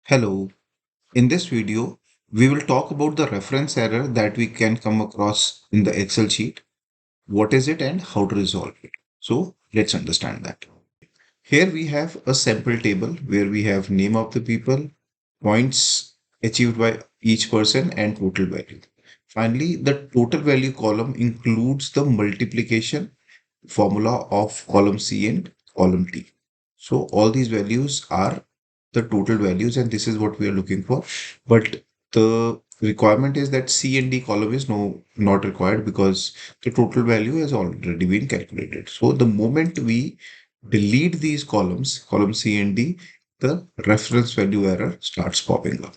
Hello. In this video, we will talk about the reference error that we can come across in the Excel sheet. What is it and how to resolve it? So let's understand that. Here we have a sample table where we have name of the people, points achieved by each person and total value. Finally, the total value column includes the multiplication formula of column C and column T. So all these values are the total values and this is what we are looking for. But the requirement is that C and D column is not required because the total value has already been calculated. So the moment we delete these columns, column C and D, the reference value error starts popping up.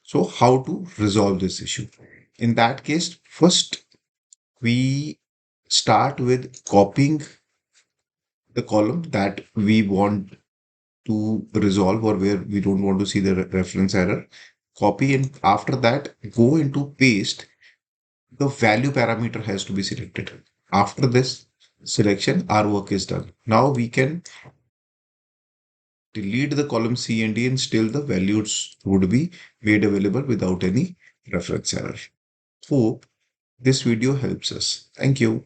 So how to resolve this issue? In that case, first we start with copying the column that we want to resolve or where we don't want to see the reference error. Copy and after that go into paste. The value parameter has to be selected. After this selection, our work is done. Now we can delete the column C and D and still the values would be made available without any reference error. Hope this video helps us. Thank you.